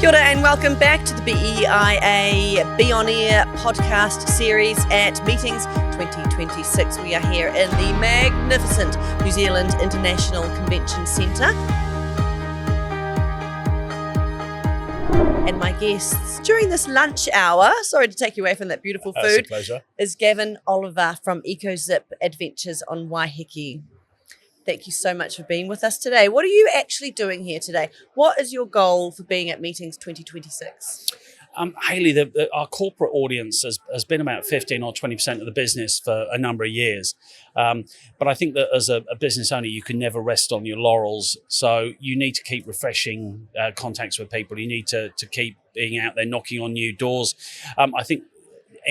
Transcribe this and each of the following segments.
Kia ora and welcome back to the BEIA Be On Air podcast series at Meetings 2026. We are here in the magnificent New Zealand International Convention Centre. And my guests during this lunch hour, sorry to take you away from that beautiful food, is Gavin Oliver from EcoZip Adventures on Waiheke. Thank you so much for being with us today. What are you actually doing here today? What is your goal for being at Meetings 2026? Hayley, our corporate audience has been about 15 or 20% of the business for a number of years. But I think that as a business owner, you can never rest on your laurels. So you need to keep refreshing contacts with people. You need to keep being out there knocking on new doors. I think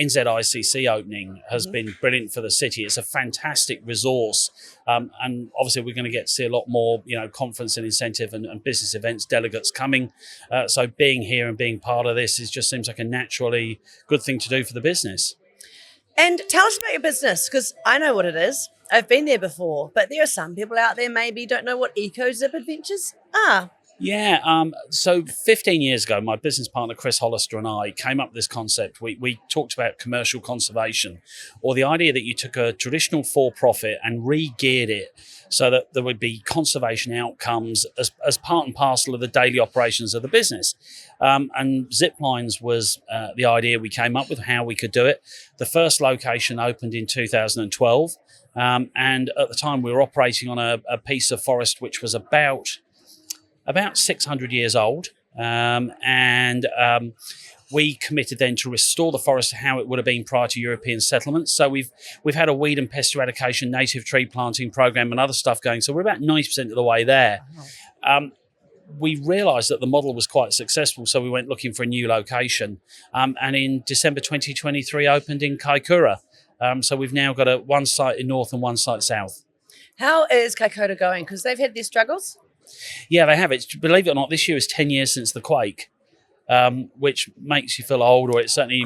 NZICC opening has been brilliant for the city. It's a fantastic resource. And obviously we're going to get to see a lot more, conference and incentive and business events, delegates coming. So being here and being part of this just seems like a naturally good thing to do for the business. And tell us about your business, because I know what it is. I've been there before, but there are some people out there maybe don't know what EcoZip Adventures are. Yeah, so 15 years ago, my business partner, Chris Hollister, and I came up with this concept. We talked about commercial conservation, or the idea that you took a traditional for-profit and re-geared it so that there would be conservation outcomes as part and parcel of the daily operations of the business. And zip lines was the idea we came up with, how we could do it. The first location opened in 2012, and at the time we were operating on a piece of forest which was about 600 years old, and we committed then to restore the forest to how it would have been prior to European settlements. So we've had a weed and pest eradication, native tree planting program and other stuff going. So we're about 90% of the way there. We realised that the model was quite successful, so we went looking for a new location. And in December 2023 opened in Kaikoura. So we've now got one site in north and one site south. How is Kaikoura going? Because they've had their struggles. Yeah, they have. Believe it or not, this year is 10 years since the quake, which makes you feel old, or it certainly,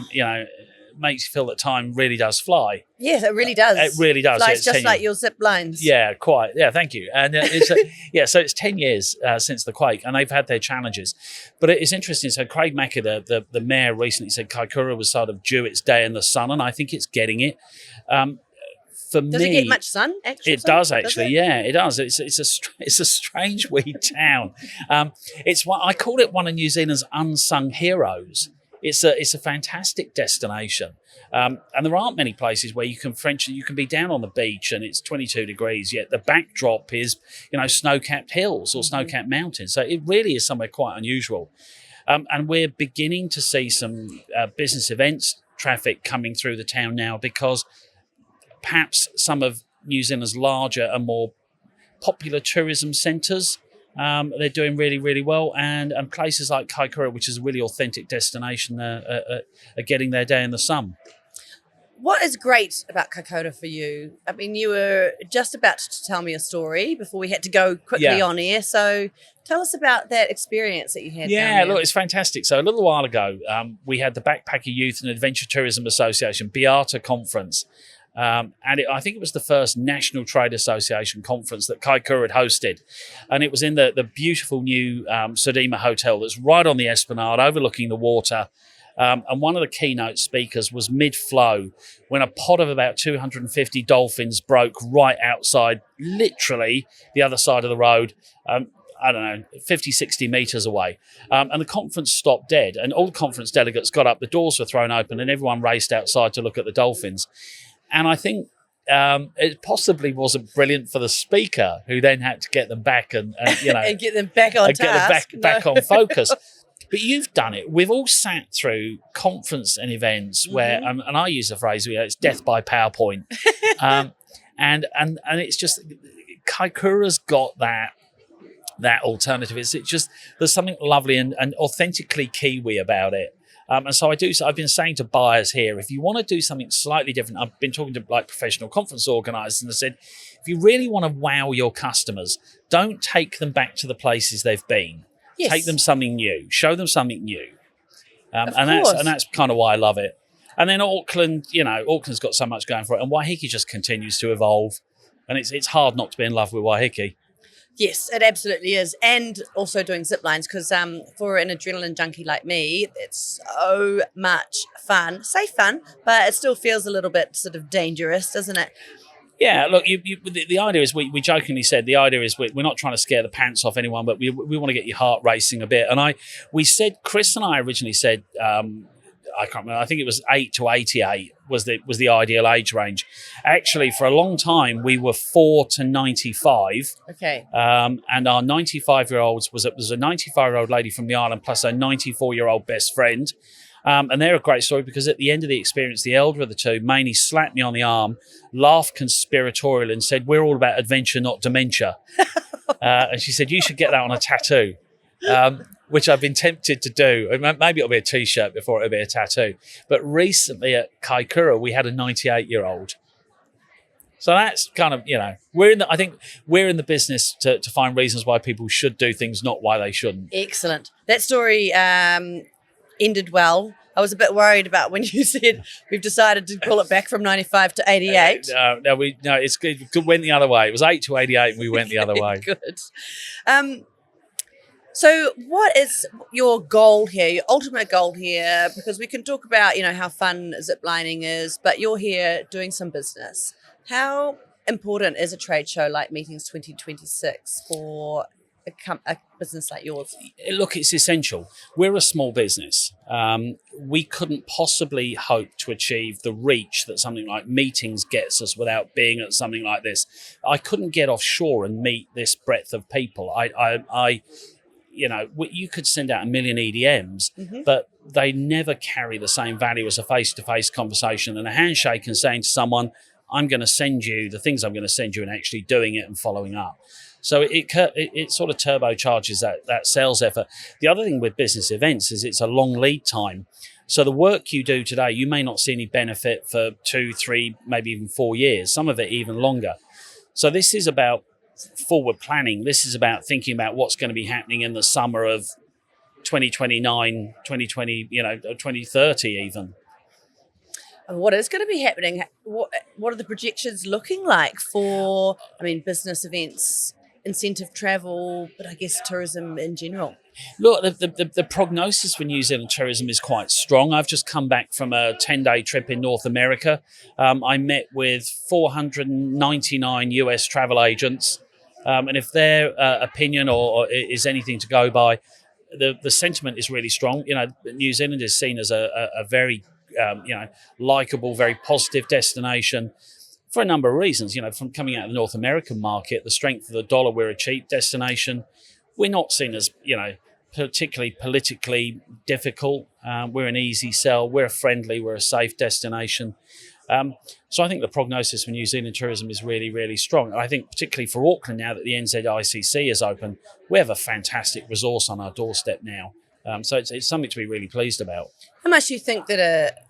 makes you feel that time really does fly. Yes, it really does. It really does. Flies just like your zip lines. Yeah, quite. Yeah, thank you. And so it's 10 years since the quake, and they've had their challenges. But it's interesting. So Craig Mackey, the mayor, recently said Kaikoura was sort of due its day in the sun, and I think it's getting it. Does it get much sun? It does actually. Yeah, it does. It's a strange wee town. I call it one of New Zealand's unsung heroes. It's a fantastic destination, and there aren't many places where you can be down on the beach and it's 22 degrees. Yet the backdrop is snow-capped hills or snow-capped mountains. So it really is somewhere quite unusual, and we're beginning to see some business events traffic coming through the town now because perhaps some of New Zealand's larger and more popular tourism centres, they're doing really, really well. And places like Kaikoura, which is a really authentic destination, are getting their day in the sun. What is great about Kaikoura for you? I mean, you were just about to tell me a story before we had to go quickly on air. So tell us about that experience that you had. Yeah, look, it's fantastic. So a little while ago, we had the Backpacker Youth and Adventure Tourism Association, BIATA conference. I think it was the first National Trade Association conference that Kaikoura had hosted. And it was in the beautiful new Sodima Hotel that's right on the Esplanade overlooking the water. And one of the keynote speakers was mid-flow when a pod of about 250 dolphins broke right outside, literally the other side of the road, 50, 60 metres away. And the conference stopped dead. And all the conference delegates got up, the doors were thrown open, and everyone raced outside to look at the dolphins. And I think it possibly wasn't brilliant for the speaker, who then had to get them back and get them back on task. Get them back on focus. But you've done it. We've all sat through conference and events where, and I use the phrase, it's death by PowerPoint, and it's just Kaikoura's got that alternative. It's just there's something lovely and authentically Kiwi about it. And so I've been saying to buyers here, if you want to do something slightly different, I've been talking to professional conference organisers, and I said, if you really want to wow your customers, don't take them back to the places they've been. Yes. Take them something new. Show them something new. And that's kind of why I love it. And then Auckland, Auckland's got so much going for it, and Waiheke just continues to evolve, and it's hard not to be in love with Waiheke. Yes, it absolutely is. And also doing zip lines because for an adrenaline junkie like me, it's so much fun. Say fun, but it still feels a little bit sort of dangerous, doesn't it? Yeah, look, the idea is we jokingly said the idea is we're not trying to scare the pants off anyone, but we want to get your heart racing a bit. And we said, Chris and I originally said, I can't remember, I think it was 8 to 88 was the ideal age range. Actually, for a long time, we were 4 to 95. Okay. And our 95-year-olds was a 95-year-old lady from the island plus a 94-year-old best friend. And they're a great story because at the end of the experience, the elder of the two, Maney, slapped me on the arm, laughed conspiratorial and said, "We're all about adventure, not dementia." And she said, "You should get that on a tattoo," which I've been tempted to do. Maybe it'll be a T-shirt before it'll be a tattoo. But recently at Kaikoura, we had a 98-year-old. So that's kind of, I think we're in the business to find reasons why people should do things, not why they shouldn't. Excellent. That story ended well. I was a bit worried about when you said we've decided to pull it back from 95 to 88. No, it's good. It went the other way. It was 8 to 88 and we went the other way. Good. So what is your goal here, your ultimate goal here? Because we can talk about, how fun ziplining is, but you're here doing some business. How important is a trade show like Meetings 2026 for a business like yours? Look, it's essential. We're a small business. We couldn't possibly hope to achieve the reach that something like Meetings gets us without being at something like this. I couldn't get offshore and meet this breadth of people. You could send out 1 million EDMs, but they never carry the same value as a face-to-face conversation and a handshake and saying to someone, "I'm going to send you the things I'm going to send you," and actually doing it and following up. So it sort of turbocharges that sales effort. The other thing with business events is it's a long lead time. So the work you do today, you may not see any benefit for 2, 3, maybe even 4 years, some of it even longer. So this is about forward planning. This is about thinking about what's going to be happening in the summer of 2029, 2020, 2030 even. And what is going to be happening? What are the projections looking like for, business events, incentive travel, but I guess tourism in general? Look, the prognosis for New Zealand tourism is quite strong. I've just come back from a 10-day trip in North America. I met with 499 US travel agents. And if their opinion or is anything to go by, the sentiment is really strong. New Zealand is seen as a very likable, very positive destination for a number of reasons. From coming out of the North American market, the strength of the dollar, we're a cheap destination. We're not seen as, particularly politically difficult. We're an easy sell. We're a safe destination. So I think the prognosis for New Zealand tourism is really, really strong. And I think particularly for Auckland, now that the NZICC is open, we have a fantastic resource on our doorstep now. So it's something to be really pleased about. How much do you think that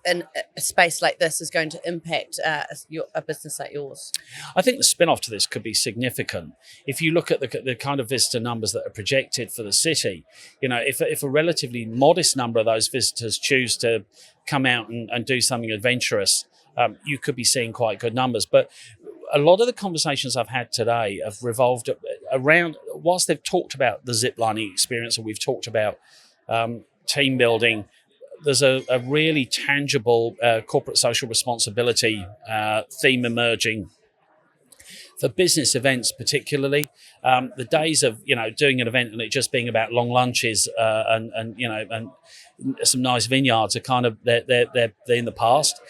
a space like this is going to impact a business like yours? I think the spin-off to this could be significant. If you look at the kind of visitor numbers that are projected for the city, if a relatively modest number of those visitors choose to come out and do something adventurous, you could be seeing quite good numbers. But a lot of the conversations I've had today have revolved around, whilst they've talked about the ziplining experience, and we've talked about team building, there's a really tangible corporate social responsibility theme emerging for business events, particularly. The days of doing an event and it just being about long lunches and some nice vineyards are kind of they're in the past.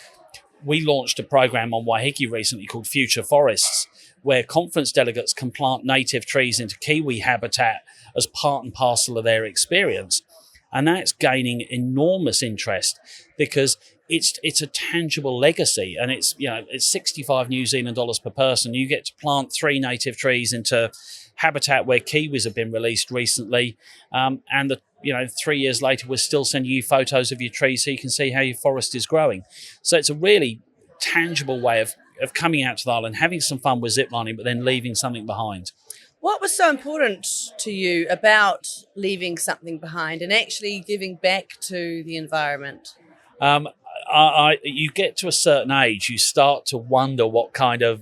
We launched a program on Waiheke recently called Future Forests, where conference delegates can plant native trees into kiwi habitat as part and parcel of their experience. And that's gaining enormous interest because it's a tangible legacy, and it's 65 New Zealand dollars per person. You get to plant 3 native trees into habitat where kiwis have been released recently, and 3 years later we're still sending you photos of your trees so you can see how your forest is growing. So it's a really tangible way of coming out to the island, having some fun with ziplining, but then leaving something behind. What was so important to you about leaving something behind and actually giving back to the environment? You get to a certain age, you start to wonder what kind of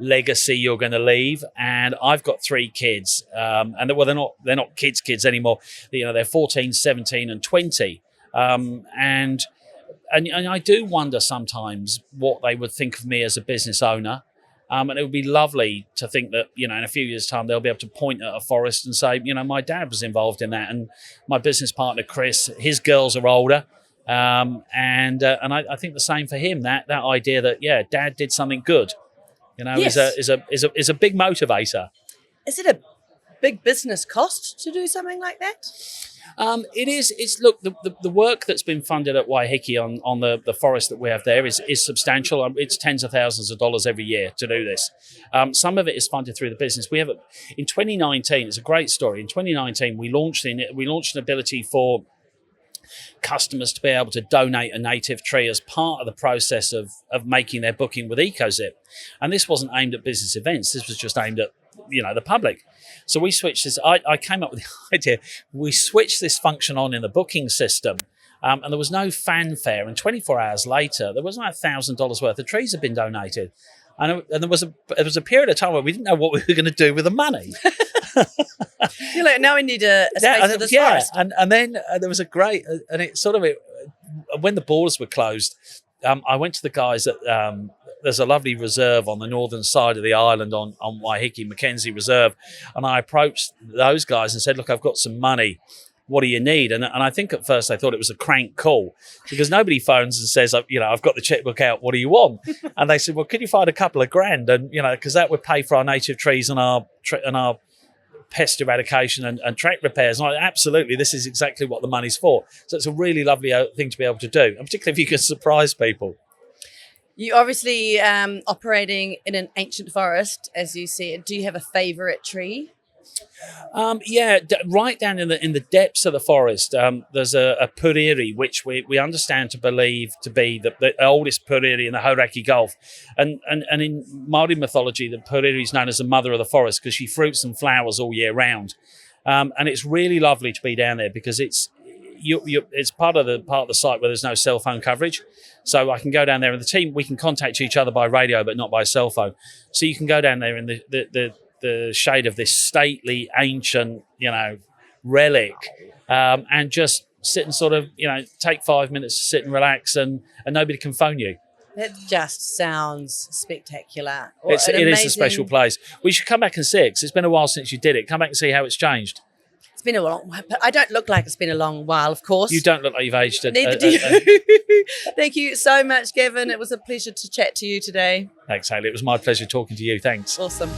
legacy you're going to leave. And I've got 3 kids, and they're not kids anymore. They're 14, 17, and 20. And I do wonder sometimes what they would think of me as a business owner. And it would be lovely to think that, in a few years' time, they'll be able to point at a forest and say, my dad was involved in that. And my business partner, Chris, his girls are older. And I think the same for him, that idea that, dad did something good, Yes. is a big motivator. Is it a big business cost to do something like that? It is. It's look, the work that's been funded at Waiheke on the forest that we have there is substantial. It's tens of thousands of dollars every year to do this. Some of it is funded through the business. We have in 2019. It's a great story. In 2019, we launched an ability for customers to be able to donate a native tree as part of the process of making their booking with EcoZip. And this wasn't aimed at business events. This was just aimed at the public. So we switched this. I came up with the idea. We switched this function on in the booking system, and there was no fanfare. And 24 hours later, there was like $1,000 worth of trees had been donated, and there was a period of time where we didn't know what we were going to do with the money. You're like, now we need a space for this forest. And then there was a great, and it sort of when the borders were closed, I went to the guys at. There's a lovely reserve on the northern side of the island on Waiheke, Mackenzie Reserve. And I approached those guys and said, look, I've got some money. What do you need? And I think at first they thought it was a crank call because nobody phones and says, I've got the checkbook out. What do you want? And they said, well, could you find a couple of grand? And, because that would pay for our native trees and our pest eradication and track repairs. And absolutely, this is exactly what the money's for. So it's a really lovely thing to be able to do, and particularly if you can surprise people. You're obviously operating in an ancient forest, as you said. Do you have a favourite tree? Right down in the depths of the forest, there's a puriri, which we understand to believe to be the oldest puriri in the Hauraki Gulf. And in Māori mythology, the puriri is known as the mother of the forest because she fruits and flowers all year round. And it's really lovely to be down there because it's part of the site where there's no cell phone coverage. So I can go down there, and the team, we can contact each other by radio, but not by cell phone. So you can go down there in the shade of this stately, ancient, relic, and just sit and sort of, take 5 minutes to sit and relax, and nobody can phone you. That just sounds spectacular. It is a special place. We should come back and see it, because it's been a while since you did it. Come back and see how it's changed. It's been a long while, but I don't look like it's been a long while, of course. You don't look like you've aged. Neither do you. Thank you so much, Gavin. It was a pleasure to chat to you today. Thanks, Hayley. It was my pleasure talking to you. Thanks. Awesome.